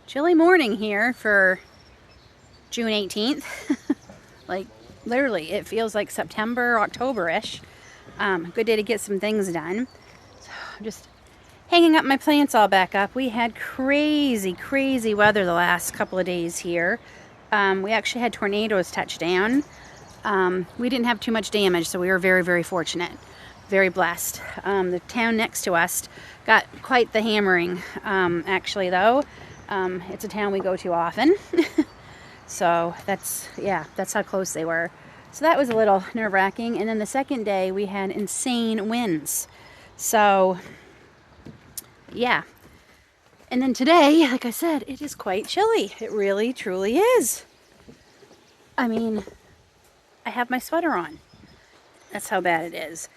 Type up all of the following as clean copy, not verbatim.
Chilly morning here for June 18th. Like literally it feels like September, October-ish. Good day to get some things done. So I'm just hanging up my plants all back up. We had crazy weather the last couple of days here. We actually had tornadoes touch down. We didn't have too much damage, so we were very fortunate, very blessed. The town next to us got quite the hammering, actually, though. It's a town we go to often. So that's how close they were. So that was a little nerve-wracking. And then the second day we had insane winds. So yeah. And then today, like I said, it is quite chilly. It really truly is. I mean, I have my sweater on. That's how bad it is.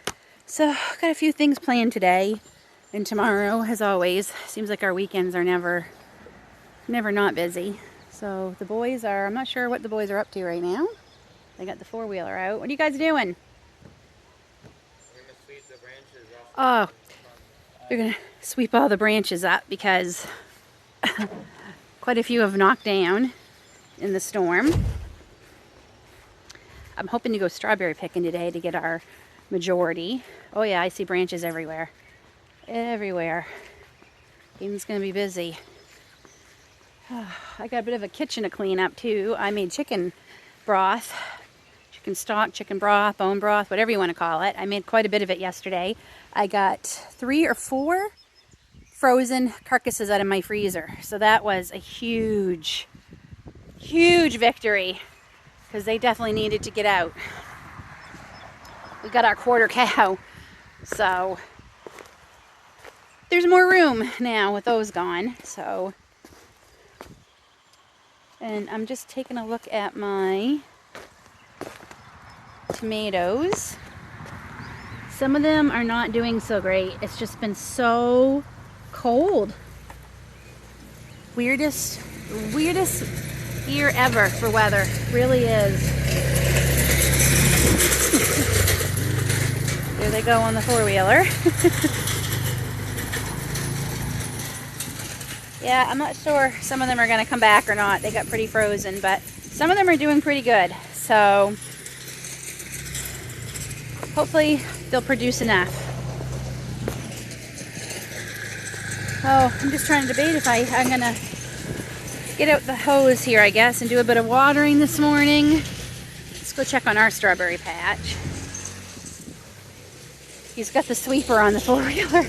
So I've got a few things planned today and tomorrow, as always. Seems like our weekends are never not busy. So the boys are, I'm not sure what the boys are up to right now. They got the four-wheeler out. What are you guys doing? We're gonna sweep the branches off. Oh, they're gonna sweep all the branches up because quite a few have knocked down in the storm. I'm hoping to go strawberry picking today to get our majority. Oh yeah, I see branches everywhere. Everywhere. Aiden's gonna be busy. I got a bit of a kitchen to clean up too. I made chicken broth, chicken stock, chicken broth, bone broth, whatever you want to call it. I made quite a bit of it yesterday. I got 3 or 4 frozen carcasses out of my freezer. So that was a huge victory because they definitely needed to get out. We got our quarter cow, so there's more room now with those gone. So. And I'm just taking a look at my tomatoes. Some of them are not doing so great. It's just been so cold. Weirdest year ever for weather. Really is. There they go on the four-wheeler. Yeah, I'm not sure some of them are going to come back or not. They got pretty frozen, but some of them are doing pretty good. So hopefully they'll produce enough. Oh, I'm just trying to debate if I'm going to get out the hose here, I guess, and do a bit of watering this morning. Let's go check on our strawberry patch. He's got the sweeper on the four-wheeler.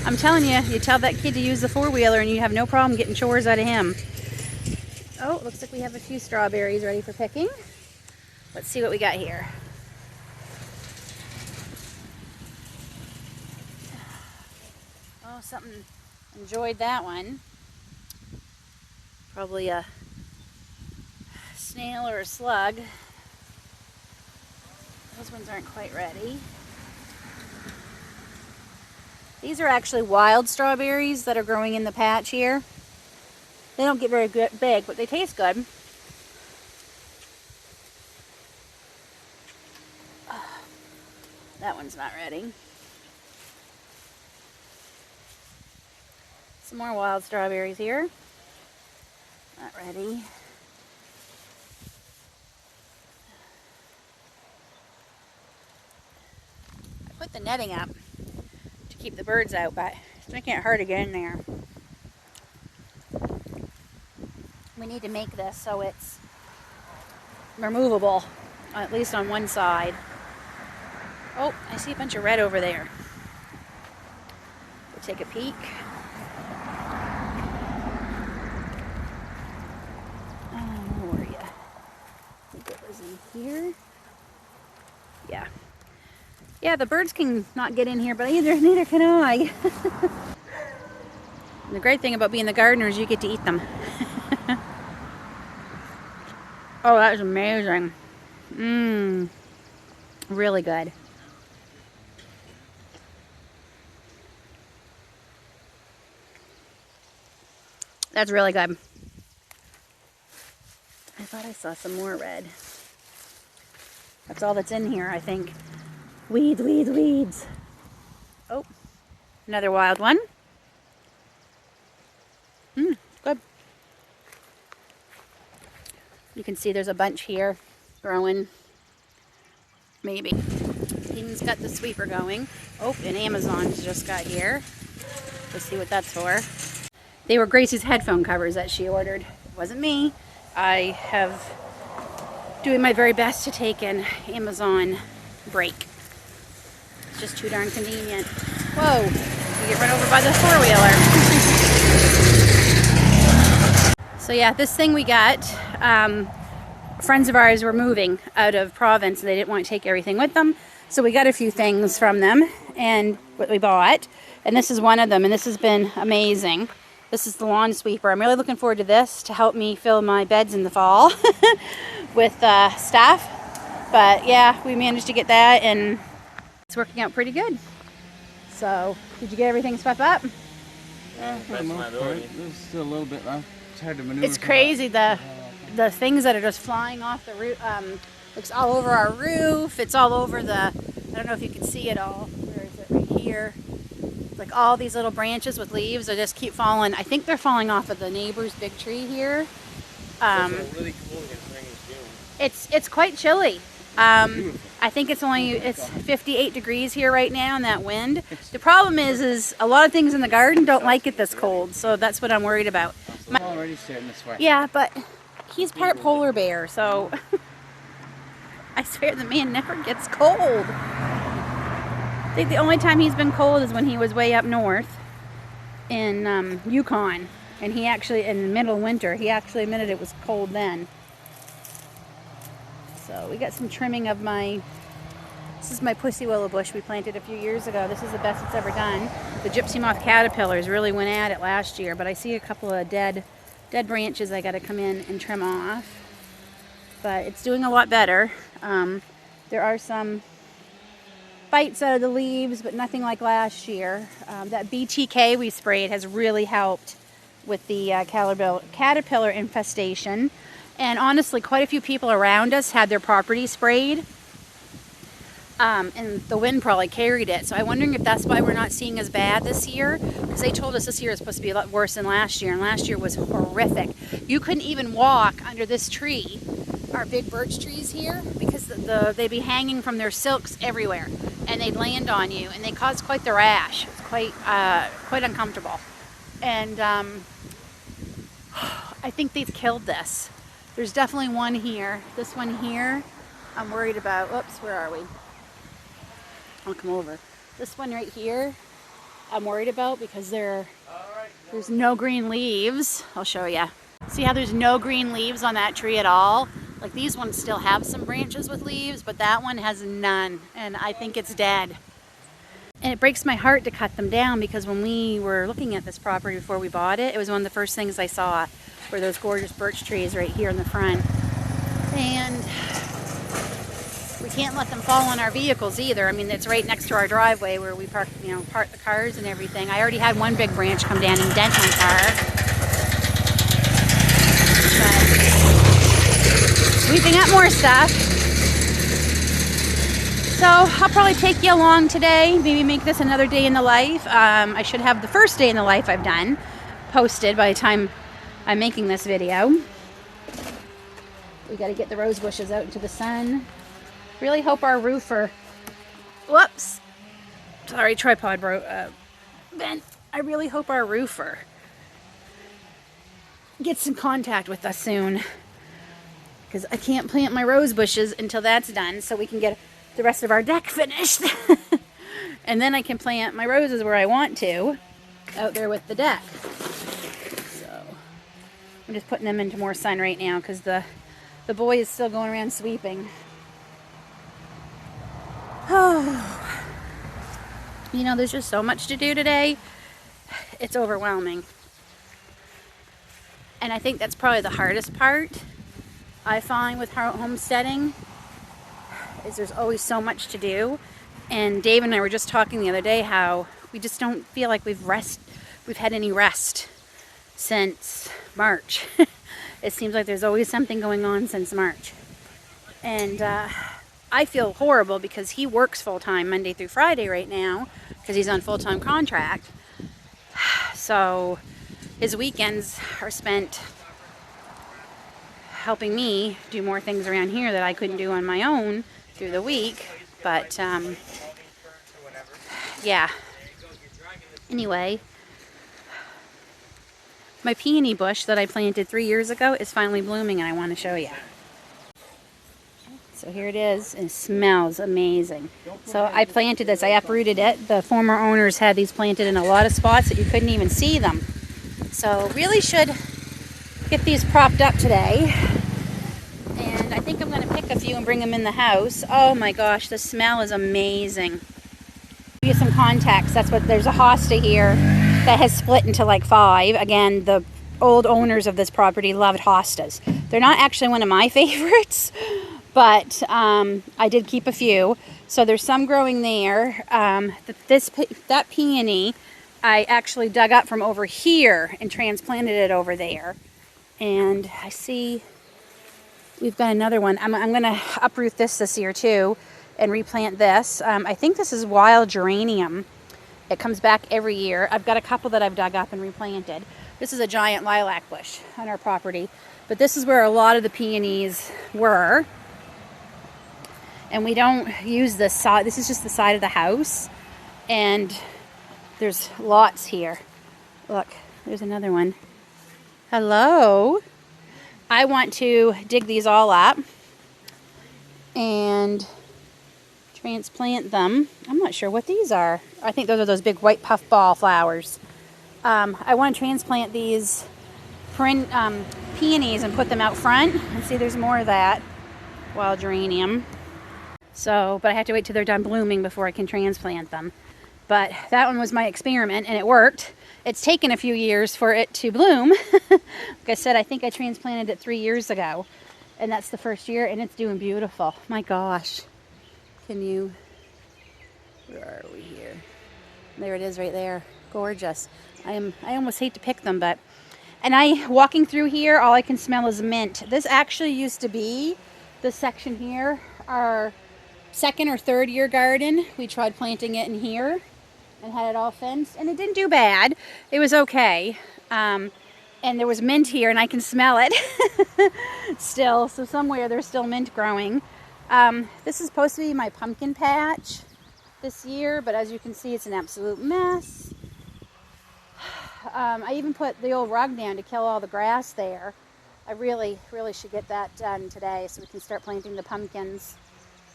I'm telling you, you tell that kid to use the four-wheeler and you have no problem getting chores out of him. Oh, looks like we have a few strawberries ready for picking. Let's see what we got here. Oh, something enjoyed that one. Probably a snail or a slug. Those ones aren't quite ready. These are actually wild strawberries that are growing in the patch here. They don't get very big, but they taste good. That one's not ready. Some more wild strawberries here. Not ready. I put the netting up to keep the birds out, but it's making it hard to get in there. We need to make this so it's removable, at least on one side. Oh, I see a bunch of red over there. We'll take a peek. Where are you? I think it was in here. Yeah. Yeah, the birds can not get in here, but neither can I. The great thing about being the gardener is you get to eat them. Oh, that was amazing. Really good. That's really good. I thought I saw some more red. That's all that's in here, I think. Weeds. Oh, another wild one. You can see there's a bunch here growing. Maybe. Dean's got the sweeper going. Oh, and Amazon's just got here. Let's see what that's for. They were Gracie's headphone covers that she ordered. It wasn't me. I have doing my very best to take an Amazon break. It's just too darn convenient. Whoa, you get run over by the four-wheeler. So yeah, this thing we got, friends of ours were moving out of province and they didn't want to take everything with them. So we got a few things from them and what we bought. And this is one of them, and this has been amazing. This is the lawn sweeper. I'm really looking forward to this to help me fill my beds in the fall with stuff. But yeah, we managed to get that and it's working out pretty good. So, did you get everything swept up? Best of my ability. There's still a little bit left. It's hard to maneuver. It's crazy, the things that are just flying off the roof. It's all over our roof. It's all over the, I don't know if you can see it all. Where is it? Right here. Like all these little branches with leaves, they just keep falling. I think they're falling off of the neighbor's big tree here. It's really cool considering it's June. It's quite chilly. I think it's 58 degrees here right now in that wind. The problem is a lot of things in the garden don't like it this cold, so that's what I'm worried about. I'm already starting to sweat. Yeah, but he's part polar bear, so I swear the man never gets cold. I think the only time he's been cold is when he was way up north in Yukon, and he actually, in the middle of winter, he actually admitted it was cold then. So we got some trimming of this is my pussy willow bush we planted a few years ago. This is the best it's ever done. The gypsy moth caterpillars really went at it last year, but I see a couple of dead branches I got to come in and trim off. But it's doing a lot better. There are some bites out of the leaves, but nothing like last year. That BTK we sprayed has really helped with the caterpillar infestation. And honestly, quite a few people around us had their property sprayed. And the wind probably carried it. So I'm wondering if that's why we're not seeing as bad this year. Because they told us this year is supposed to be a lot worse than last year. And last year was horrific. You couldn't even walk under this tree, our big birch trees here, because they'd be hanging from their silks everywhere. And they'd land on you. And they caused quite the rash. It's quite uncomfortable. And I think they've killed this. There's definitely one here. This one here, I'm worried about. Oops, where are we? I'll come over. This one right here, I'm worried about because there's no green leaves. I'll show you. See how there's no green leaves on that tree at all? Like these ones still have some branches with leaves, but that one has none, and I think it's dead. And it breaks my heart to cut them down because when we were looking at this property before we bought it, it was one of the first things I saw were those gorgeous birch trees right here in the front. And we can't let them fall on our vehicles either. I mean, it's right next to our driveway where we park the cars and everything. I already had one big branch come down and dent my car. But sweeping up more stuff. So I'll probably take you along today, maybe make this another day in the life. I should have the first day in the life I've done posted by the time I'm making this video. We got to get the rose bushes out into the sun. Really hope our roofer, whoops, sorry, tripod broke, bent. I really hope our roofer gets in contact with us soon, because I can't plant my rose bushes until that's done, so we can get the rest of our deck finished. And then I can plant my roses where I want to, out there with the deck. So I'm just putting them into more sun right now because the boy is still going around sweeping. Oh, you know, there's just so much to do today. It's overwhelming. And I think that's probably the hardest part I find with homesteading, is there's always so much to do. And Dave and I were just talking the other day how we just don't feel like we've had any rest since March. It seems like there's always something going on since March. And I feel horrible because he works full-time Monday through Friday right now because he's on full-time contract. So his weekends are spent helping me do more things around here that I couldn't do on my own through the week. But yeah. Anyway, my peony bush that I planted 3 years ago is finally blooming, and I want to show you. So here it is, and it smells amazing. So I planted this, I uprooted it. The former owners had these planted in a lot of spots that you couldn't even see them. So really should get these propped up today. And I think I'm going to pick a few and bring them in the house. Oh my gosh, the smell is amazing. Give you some context. There's a hosta here that has split into like 5. Again, the old owners of this property loved hostas. They're not actually one of my favorites, but I did keep a few. So there's some growing there. That peony I actually dug up from over here and transplanted it over there. And I see we've got another one. I'm going to uproot this year too and replant this. I think this is wild geranium. It comes back every year. I've got a couple that I've dug up and replanted. This is a giant lilac bush on our property. But this is where a lot of the peonies were. And we don't use this side. This is just the side of the house. And there's lots here. Look, there's another one. Hello. I want to dig these all up and transplant them. I'm not sure what these are. I think those are those big white puffball flowers. I want to transplant these peonies and put them out front. And see, there's more of that wild geranium. So, but I have to wait till they're done blooming before I can transplant them. But that one was my experiment, and it worked. It's taken a few years for it to bloom. Like I said, I think I transplanted it 3 years ago, and that's the first year, and it's doing beautiful. My gosh. Can you, where are we here? There it is right there. Gorgeous. I almost hate to pick them, but, and walking through here, all I can smell is mint. This actually used to be, this section here, our second or third year garden. We tried planting it in here and had it all fenced, and it didn't do bad. It was okay. And there was mint here, and I can smell it still. So somewhere there's still mint growing. This is supposed to be my pumpkin patch this year, but as you can see, it's an absolute mess. I even put the old rug down to kill all the grass there. I really should get that done today so we can start planting the pumpkins.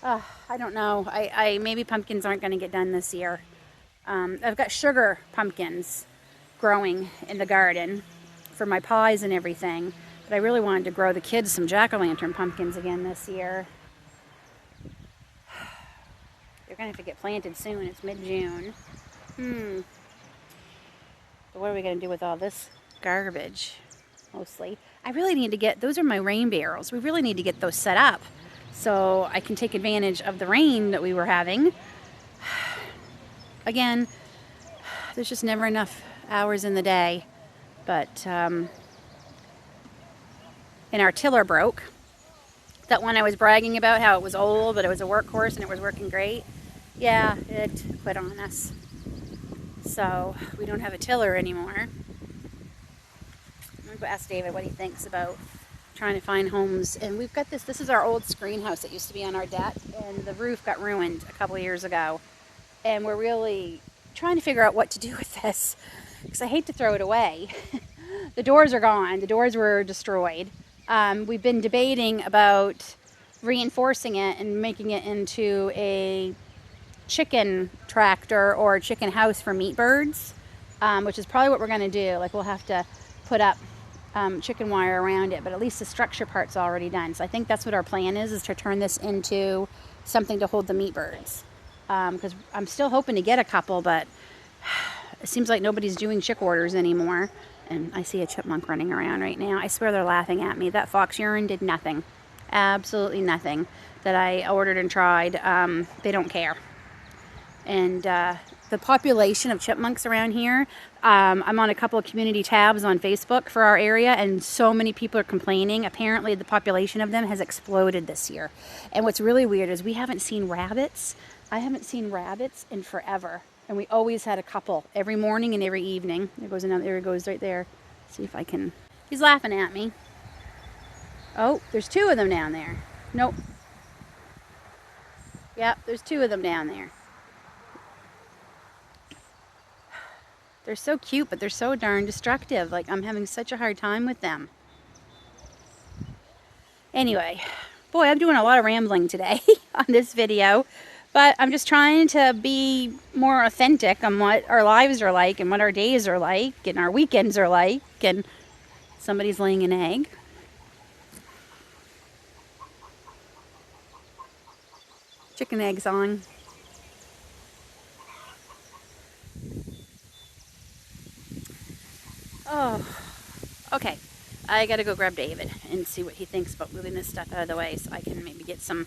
I don't know. Maybe pumpkins aren't going to get done this year. I've got sugar pumpkins growing in the garden for my pies and everything, but I really wanted to grow the kids some jack-o'-lantern pumpkins again this year. They're going to have to get planted soon. It's mid-June. But what are we going to do with all this garbage? Mostly. I really need to get, those are my rain barrels. We really need to get those set up so I can take advantage of the rain that we were having. Again, there's just never enough hours in the day. But, and our tiller broke. That one I was bragging about, how it was old, but it was a workhorse and it was working great. Yeah, it quit on us. So we don't have a tiller anymore. I'm going to go ask David what he thinks about trying to find homes. And we've got this is our old screen house that used to be on our deck, and the roof got ruined a couple of years ago. And we're really trying to figure out what to do with this, because I hate to throw it away. The doors are gone. The doors were destroyed. We've been debating about reinforcing it and making it into a chicken tractor or a chicken house for meat birds, which is probably what we're going to do. Like, we'll have to put up chicken wire around it, but at least the structure part's already done. So I think that's what our plan is to turn this into something to hold the meat birds. Because I'm still hoping to get a couple, but it seems like nobody's doing chick orders anymore. And I see a chipmunk running around right now. I swear they're laughing at me. That fox urine did nothing. Absolutely nothing that I ordered and tried. They don't care. And the population of chipmunks around here, I'm on a couple of community tabs on Facebook for our area, and so many people are complaining. Apparently the population of them has exploded this year. And what's really weird is we haven't seen rabbits. I haven't seen rabbits in forever. And we always had a couple every morning and every evening. There goes another, there he goes right there. See if I can, he's laughing at me. Oh, there's 2 of them down there. Nope. Yep, there's 2 of them down there. They're so cute, but they're so darn destructive. Like, I'm having such a hard time with them. Anyway, boy, I'm doing a lot of rambling today on this video, but I'm just trying to be more authentic on what our lives are like and what our days are like and our weekends are like, and somebody's laying an egg. Chicken eggs on. Oh, okay. I gotta go grab David and see what he thinks about moving this stuff out of the way so I can maybe get some.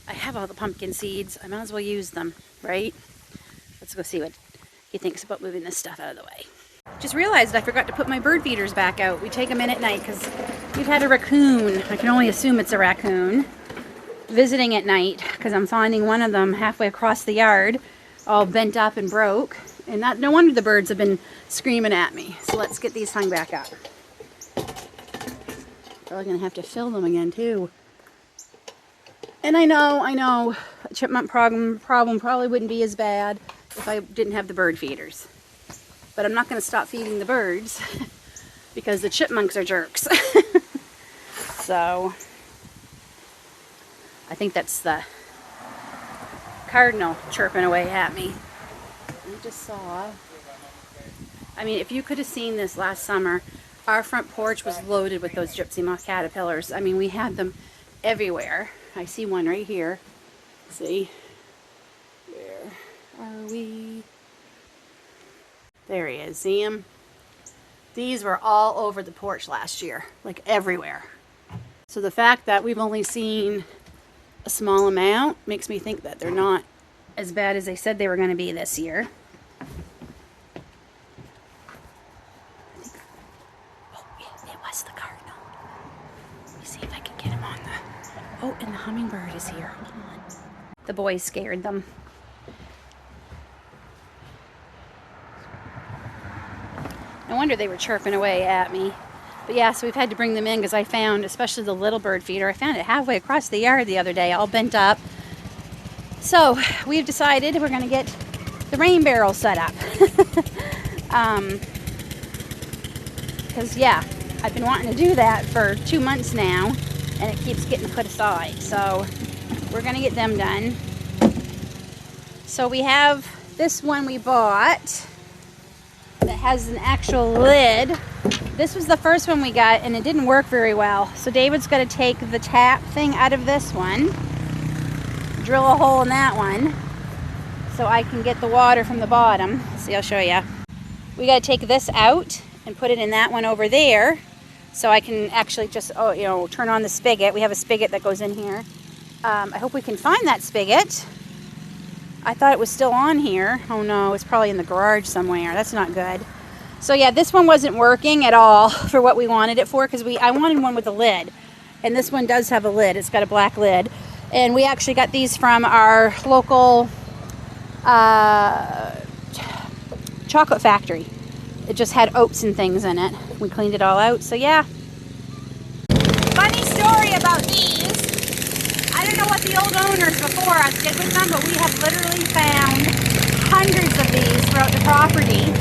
I have all the pumpkin seeds. I might as well use them, right? Let's go see what he thinks about moving this stuff out of the way. Just realized I forgot to put my bird feeders back out. We take them in at night because we've had a raccoon. I can only assume it's a raccoon visiting at night because I'm finding one of them halfway across the yard all bent up and broke. And no wonder the birds have been screaming at me. So let's get these hung back up. Probably gonna have to fill them again too. And I know, a chipmunk problem probably wouldn't be as bad if I didn't have the bird feeders. But I'm not gonna stop feeding the birds because the chipmunks are jerks. So I think that's the cardinal chirping away at me. I just saw, I mean, if you could have seen this last summer, our front porch was loaded with those gypsy moth caterpillars. I mean, we had them everywhere. I see one right here. See? Where are we? There he is. See him? These were all over the porch last year, like everywhere. So the fact that we've only seen a small amount makes me think that they're not as bad as they said they were going to be this year. Oh, and the hummingbird is here. Hold on. The boys scared them. No wonder they were chirping away at me. But yeah, so we've had to bring them in because I found, especially the little bird feeder, I found it halfway across the yard the other day, all bent up. So we've decided we're going to get the rain barrel set up. Because yeah, I've been wanting to do that for 2 months now. And it keeps getting put aside. So we're going to get them done. So we have this one we bought that has an actual lid. This was the first one we got and it didn't work very well. So David's going to take the tap thing out of this one, drill a hole in that one so I can get the water from the bottom. See, I'll show you. We got to take this out and put it in that one over there. So I can actually just, turn on the spigot. We have a spigot that goes in here. I hope we can find that spigot. I thought it was still on here. Oh no, it's probably in the garage somewhere. That's not good. So yeah, this one wasn't working at all for what we wanted it for because I wanted one with a lid. And this one does have a lid. It's got a black lid. And we actually got these from our local chocolate factory. It just had oats and things in it. We cleaned it all out, so yeah. Funny story about these. I don't know what the old owners before us did with them, but we have literally found hundreds of these throughout the property.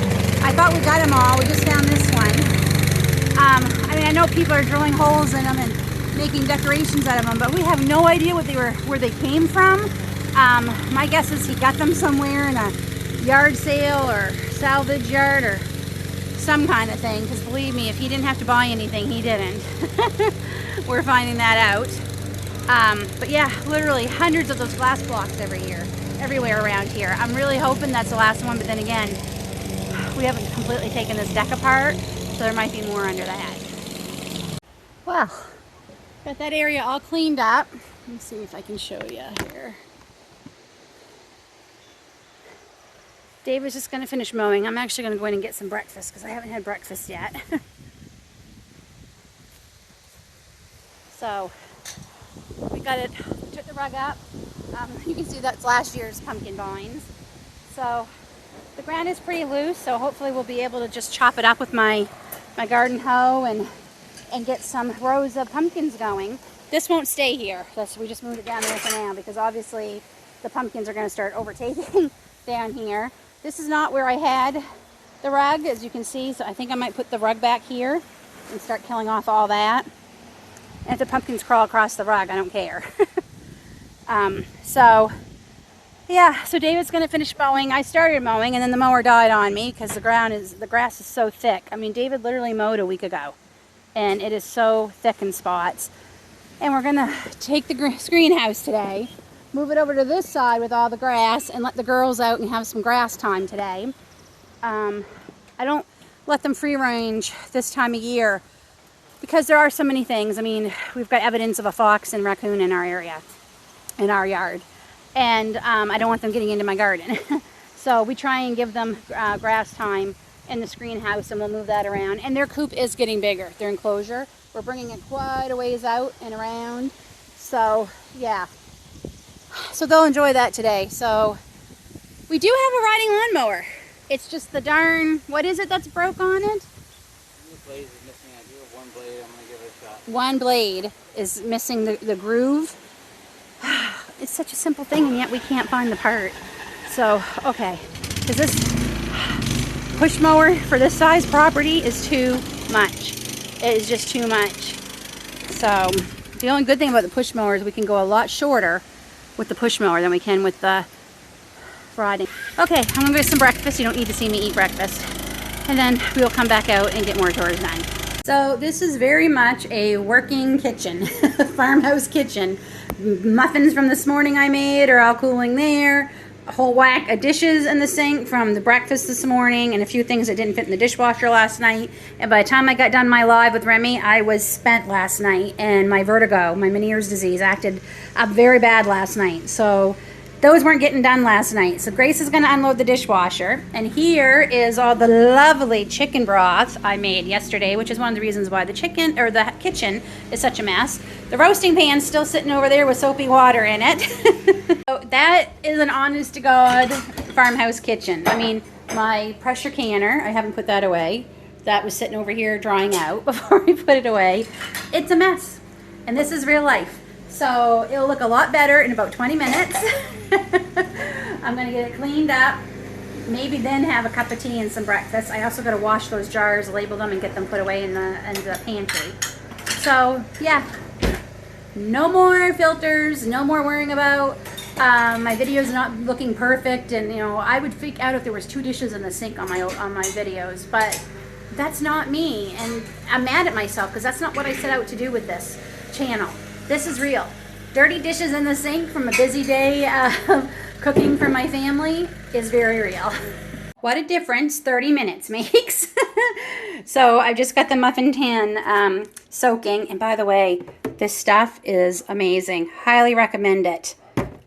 I thought we got them all. We just found this one. I mean, I know people are drilling holes in them and making decorations out of them, but we have no idea where they came from. My guess is he got them somewhere in a yard sale or salvage yard or some kind of thing, because believe me, if he didn't have to buy anything, he didn't. We're finding that out. But yeah, literally hundreds of those glass blocks everywhere around here. I'm really hoping that's the last one, but then again, we haven't completely taken this deck apart, so there might be more under that. Well, got that area all cleaned up. Let me see if I can show you here. David's just going to finish mowing. I'm actually going to go in and get some breakfast because I haven't had breakfast yet. So, we got it, took the rug up. You can see that's last year's pumpkin vines. So, the ground is pretty loose, so hopefully we'll be able to just chop it up with my garden hoe and and get some rows of pumpkins going. This won't stay here. We just moved it down there for now because obviously the pumpkins are going to start overtaking down here. This is not where I had the rug, as you can see, so I think I might put the rug back here and start killing off all that. And if the pumpkins crawl across the rug, I don't care. So yeah, so David's going to finish mowing. I started mowing and then the mower died on me because the grass is so thick. I mean, David literally mowed a week ago and it is so thick in spots. And we're going to take the greenhouse today, move it over to this side with all the grass, and let the girls out and have some grass time today. I don't let them free range this time of year because there are so many things. I mean, we've got evidence of a fox and raccoon in our area, in our yard. And I don't want them getting into my garden. So we try and give them grass time in this greenhouse, and we'll move that around. And their coop is getting bigger, their enclosure. We're bringing it quite a ways out and around. So yeah, so they'll enjoy that today. So we do have a riding lawnmower. It's just the darn, what is it that's broke on it? The blade is missing. I do have one blade. I'm going to give it a shot. One blade is missing the groove. It's such a simple thing, and yet we can't find the part. So, okay, because this push mower for this size property is too much. It is just too much. So, the only good thing about the push mower is we can go a lot shorter with the push mower than we can with the riding. Okay, I'm gonna get some breakfast. You don't need to see me eat breakfast. And then we'll come back out and get more chores done. So this is very much a working kitchen, farmhouse kitchen. Muffins from this morning I made are all cooling there. A whole whack of dishes in the sink from the breakfast this morning, and a few things that didn't fit in the dishwasher last night. And by the time I got done my live with Remy, I was spent last night, and my vertigo, my Meniere's disease, acted up very bad last night. So those weren't getting done last night. So Grace is going to unload the dishwasher. And here is all the lovely chicken broth I made yesterday, which is one of the reasons why the kitchen is such a mess. The roasting pan's still sitting over there with soapy water in it. So that is an honest to God farmhouse kitchen. I mean, my pressure canner, I haven't put that away. That was sitting over here drying out before we put it away. It's a mess. And this is real life. So it'll look a lot better in about 20 minutes. I'm going to get it cleaned up, maybe then have a cup of tea and some breakfast. I also got to wash those jars, label them, and get them put away in the pantry. So yeah, no more filters, no more worrying about my videos not looking perfect. And you know, I would freak out if there was 2 dishes in the sink on my videos, but that's not me, and I'm mad at myself because that's not what I set out to do with this channel. This is real. Dirty dishes in the sink from a busy day of cooking for my family is very real. What a difference 30 minutes makes. So I've just got the muffin tin soaking. And by the way, this stuff is amazing. Highly recommend it.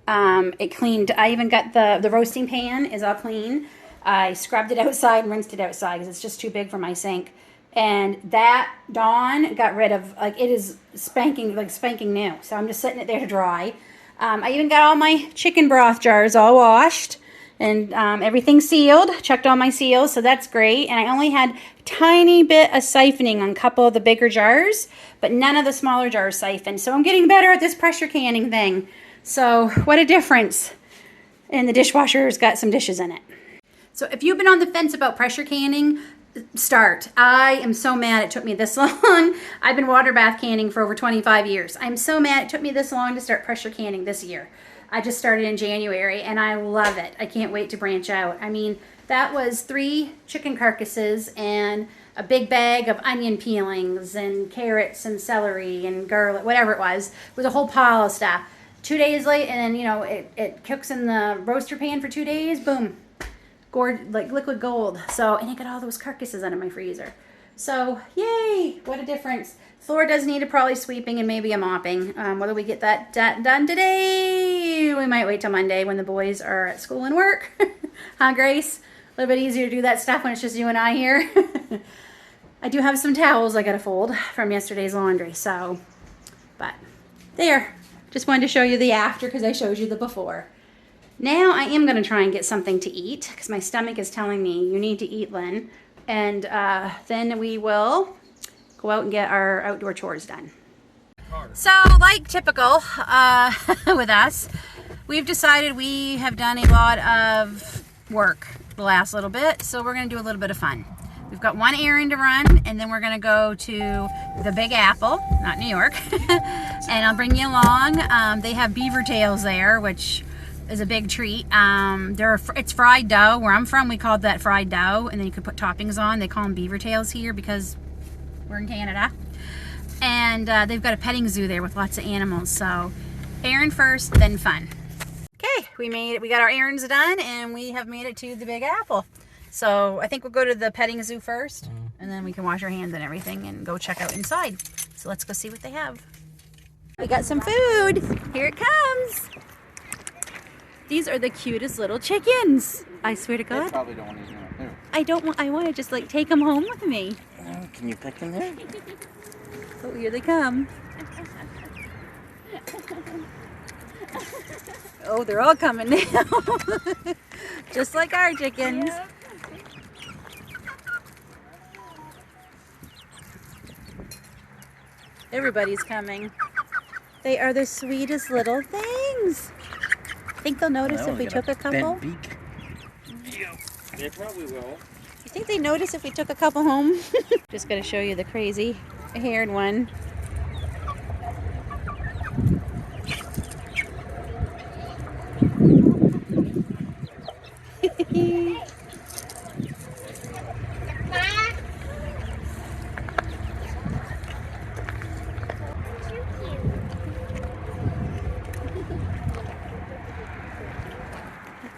It cleaned. I even got the roasting pan is all clean. I scrubbed it outside and rinsed it outside because it's just too big for my sink. And that Dawn got rid of, like, it is spanking new. So I'm just setting it there to dry. I even got all my chicken broth jars all washed and everything sealed. Checked all my seals, so that's great. And I only had a tiny bit of siphoning on a couple of the bigger jars, but none of the smaller jars siphoned. So I'm getting better at this pressure canning thing. So what a difference. And the dishwasher's got some dishes in it. So if you've been on the fence about pressure canning, start. I am so mad it took me this long. I've been water bath canning for over 25 years. I'm so mad it took me this long to start pressure canning this year. I just started in January and I love it. I can't wait to branch out. I mean, that was 3 chicken carcasses and a big bag of onion peelings and carrots and celery and garlic, whatever it was. It was a whole pile of stuff. 2 days late, and then, you know, it cooks in the roaster pan for 2 days. Boom. Like liquid gold. So, and I got all those carcasses out of my freezer. So, yay! What a difference. Floor does need a probably sweeping and maybe a mopping. Whether we get that done today, we might wait till Monday when the boys are at school and work. Huh, Grace? A little bit easier to do that stuff when it's just you and I here. I do have some towels I gotta fold from yesterday's laundry, so, but there. Just wanted to show you the after because I showed you the before. Now I am going to try and get something to eat because my stomach is telling me you need to eat, Lynn. And then we will go out and get our outdoor chores done. So, like typical with us, we've decided we have done a lot of work the last little bit, so we're going to do a little bit of fun. We've got one errand to run, and then we're going to go to the Big Apple, not New York, and I'll bring you along. They have beaver tails there, which is a big treat. It's fried dough. Where I'm from, we called that fried dough, and then you could put toppings on. They call them beaver tails here because we're in Canada. And they've got a petting zoo there with lots of animals. So errand first, then fun. Okay, we made it. We got our errands done, and we have made it to the Big Apple. So I think we'll go to the petting zoo first, and then we can wash our hands and everything and go check out inside. So let's go see what they have. We got some food. Here it comes. These are the cutest little chickens. I swear to God. They probably don't want to eat them up there. I don't want. I want to just like take them home with me. Can you pick them there? Oh, here they come. Oh, they're all coming now. Just like our chickens. Yeah. Everybody's coming. They are the sweetest little things. Think they'll notice if we took a couple? Beak. Yeah, they probably will. You think they notice if we took a couple home? Just gotta show you the crazy haired one.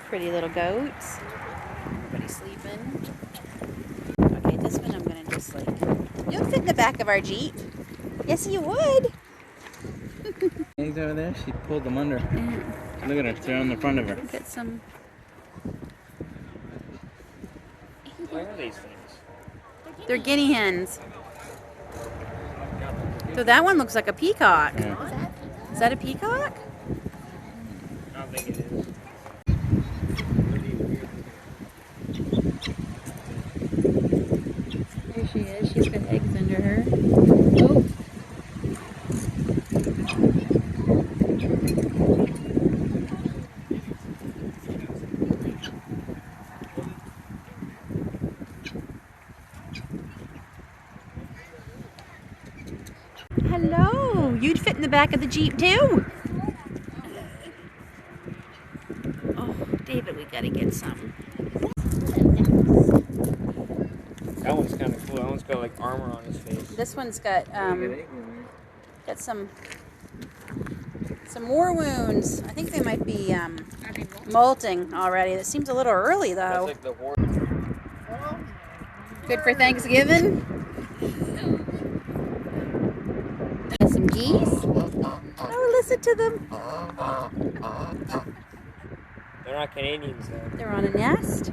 Pretty little goats. Everybody's sleeping. Okay, this one I'm gonna just like. You'll fit in the back of our Jeep. Yes, you would. He's over there. She pulled them under. Yeah. Look at her. They're on the front of her. Get some. What are these things? They're guinea hens. So that one looks like a peacock. Yeah. Is that a peacock? I don't think it is. There she is. She's got eggs under her. Oh. Hello. You'd fit in the back of the Jeep too. Oh, David, we gotta get some. That one's kind of cool. That one's got like armor on his face. This one's got some more wounds. I think they might be molting already. That seems a little early though. That's like the horse. Good for Thanksgiving. Got some geese. Oh, listen to them. They're not Canadians though. They're on a nest.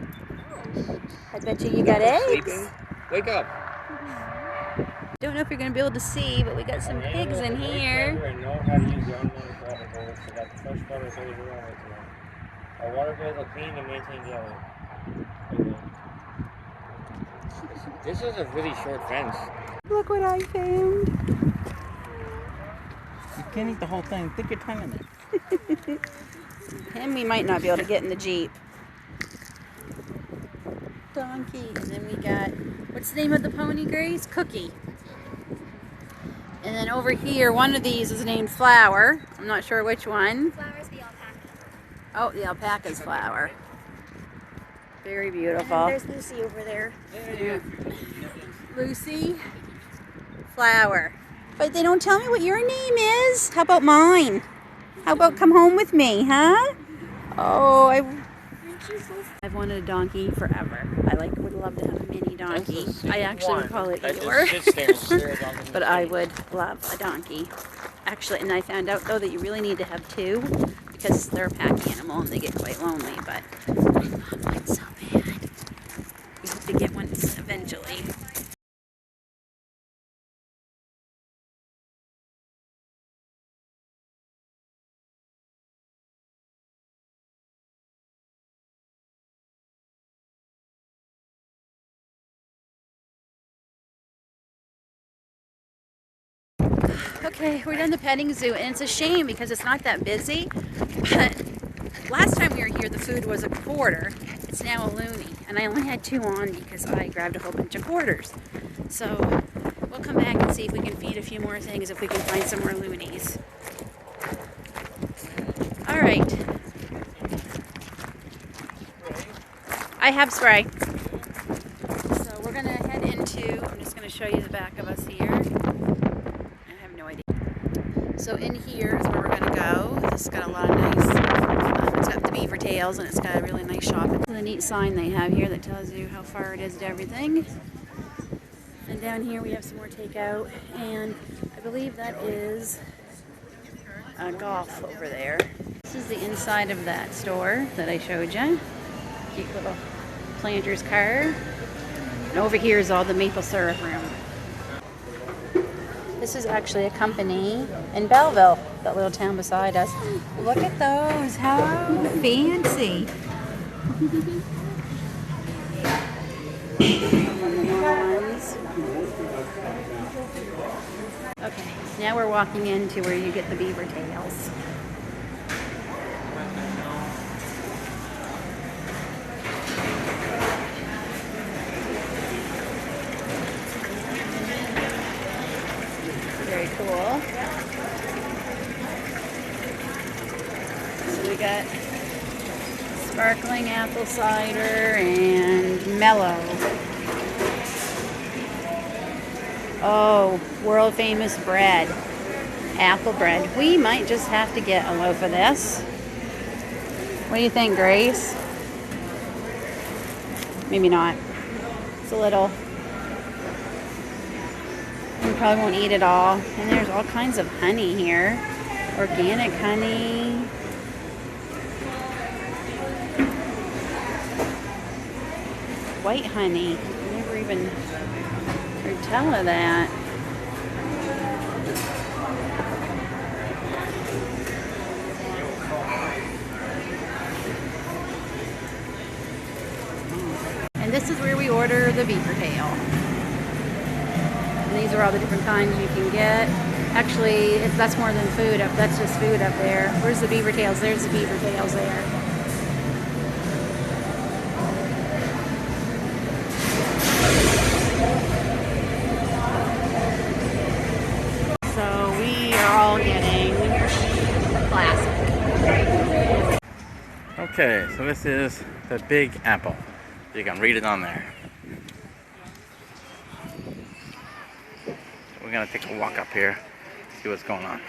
I bet you got eggs. Sleeping. Wake up. Don't know if you're going to be able to see, but we got some pigs in here. And know how to use the unwanted water bowls so that the fresh water goes around with them. Our water bills are clean and maintained daily. This is a really short fence. Look what I found. You can't eat the whole thing. Stick your tongue in it. And we might not be able to get in the Jeep. Donkey. And then we got, what's the name of the pony, Grace? Cookie. And then over here, one of these is named Flower. I'm not sure which one. Flower's the alpaca. Oh, the alpaca's Flower. Very beautiful. And there's Lucy over there. Yeah. Lucy, Flower. But they don't tell me what your name is. How about mine? How about come home with me, huh? Oh, I've wanted a donkey forever. I would love to have a mini donkey. I actually would call it Eeyore. But I would love a donkey. Actually, and I found out though that you really need to have two because they're a pack animal and they get quite lonely. But I want one so bad. We hope to get one eventually. Okay, we're done the petting zoo, and it's a shame because it's not that busy, but last time we were here the food was a quarter. It's now a loonie, and I only had 2 on because I grabbed a whole bunch of quarters. So we'll come back and see if we can feed a few more things, if we can find some more loonies. All right. I have spray. So we're gonna head into, I'm just gonna show you the back of us here. I have no idea. So in here is where we're gonna go. This has got a lot of nice, it's got the beaver tails and it's got a really nice shop. It's a neat sign they have here that tells you how far it is to everything. And down here we have some more takeout, and I believe that is a golf over there. This is the inside of that store that I showed you. Cute little planter's car. And over here is all the maple syrup room. This is actually a company in Belleville, that little town beside us. Look at those, how fancy. Okay, now we're walking into where you get the beaver tails. Very cool. So we got sparkling apple cider and mellow. Oh, world famous bread. Apple bread. We might just have to get a loaf of this. What do you think, Grace? Maybe not. It's a little. You probably won't eat it all. And there's all kinds of honey here. Organic honey. White honey. I never even heard tell of that. And this is where we order the beaver tail. And these are all the different kinds you can get. Actually, that's more than food up. That's just food up there. Where's the beaver tails? There's the beaver tails there. So we are all getting classic. Okay, so this is the Big Apple. You can read it on there. We're gonna take a walk up here, see what's going on.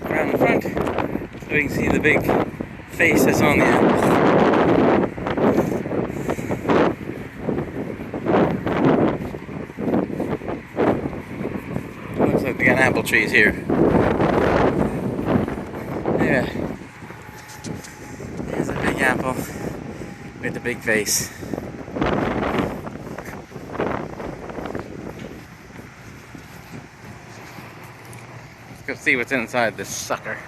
Around the front, so we can see the big face that's on the apple. Looks like we got apple trees here. Yeah. There's a big apple with the big face. Let's go see what's inside this sucker.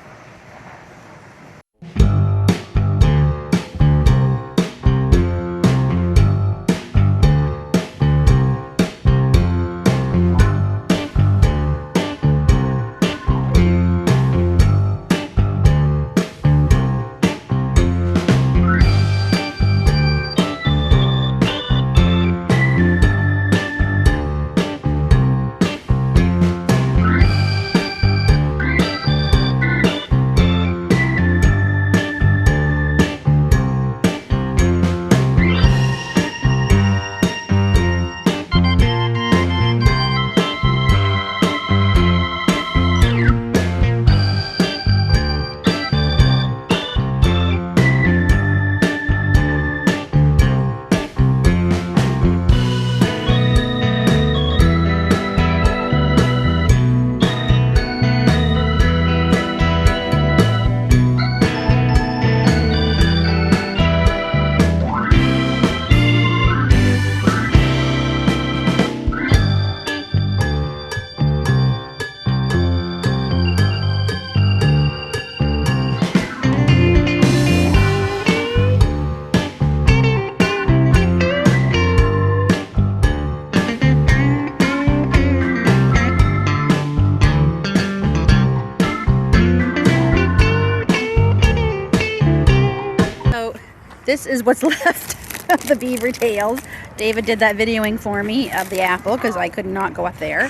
this is what's left of the beaver tails. David did that videoing for me of the apple because I could not go up there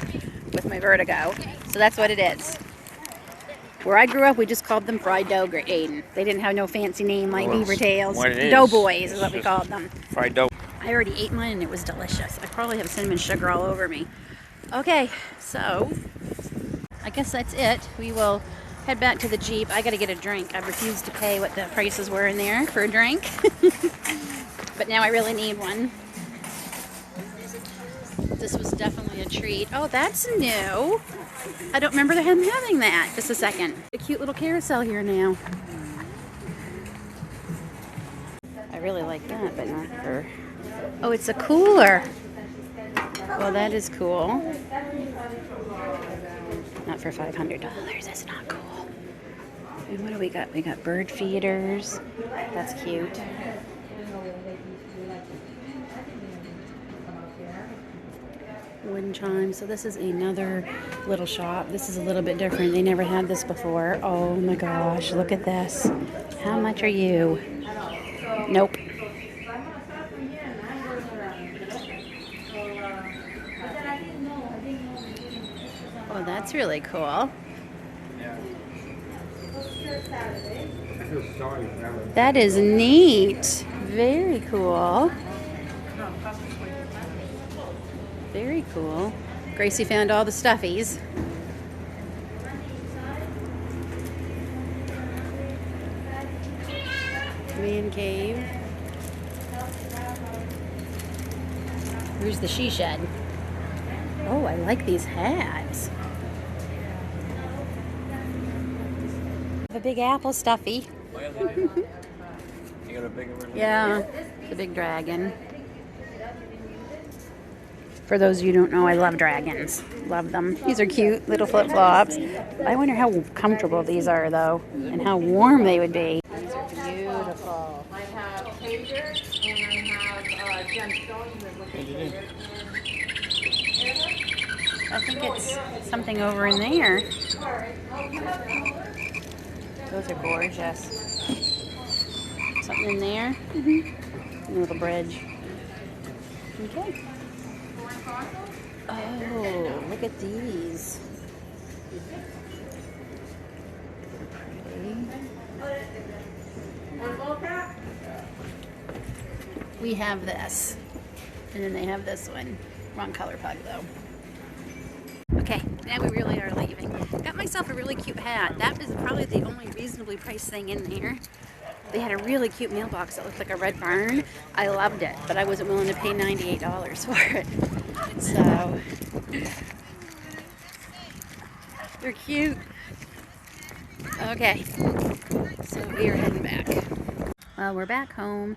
with my vertigo. So that's what it is. Where I grew up, we just called them fried dough, Aiden. They didn't have no fancy name like beaver tails. Doughboys is what we called them. Fried dough. I already ate mine and it was delicious. I probably have cinnamon sugar all over me. Okay, so I guess that's it. We will head back to the Jeep. I gotta get a drink. I refused to pay what the prices were in there for a drink. But now I really need one. This was definitely a treat. Oh, that's new. I don't remember him having that. Just a second. A cute little carousel here now. I really like that, but not for... Oh, it's a cooler. Well, that is cool. Not for $500. That's not cool. And what do we got? We got bird feeders. That's cute. Wooden chimes. So this is another little shop. This is a little bit different. They never had this before. Oh my gosh, look at this. How much are you? Nope. Oh, that's really cool. That is neat. Very cool. Very cool. Gracie found all the stuffies. Man cave. Here's the she shed. Oh, I like these hats. The big apple stuffy. Oh, yeah, they do. You got a bigger one? Yeah, the big dragon. For those of you who don't know, I love dragons. Love them. These are cute little flip-flops. I wonder how comfortable these are, though, and how warm they would be. These are beautiful. I have pagers and I have gemstones. I think it's something over in there. Those are gorgeous. Something in there. A little bridge. Okay. Oh, look at these. We have this. And then they have this one. Wrong color pug though. Okay, now we really are leaving. Got myself a really cute hat. That is probably the only reasonably priced thing in there. They had a really cute mailbox that looked like a red barn. I loved it, but I wasn't willing to pay $98 for it. So, they're cute. Okay, so we are heading back. Well, we're back home.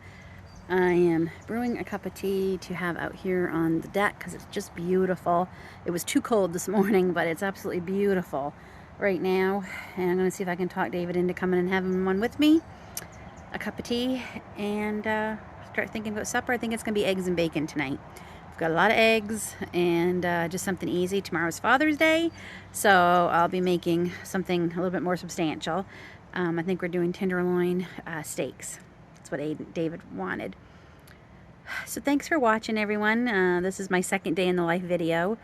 I am brewing a cup of tea to have out here on the deck because it's just beautiful. It was too cold this morning, but it's absolutely beautiful right now. And I'm going to see if I can talk David into coming and having one with me. A cup of tea and start thinking about supper. I think it's going to be eggs and bacon tonight. I've got a lot of eggs and just something easy. Tomorrow's Father's Day, so I'll be making something a little bit more substantial. I think we're doing tenderloin steaks. That's what David wanted. So thanks for watching, everyone. This is my second day in the life video.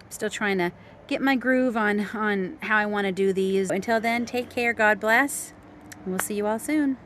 Still trying to get my groove on how I want to do these. Until then, take care. God bless. We'll see you all soon.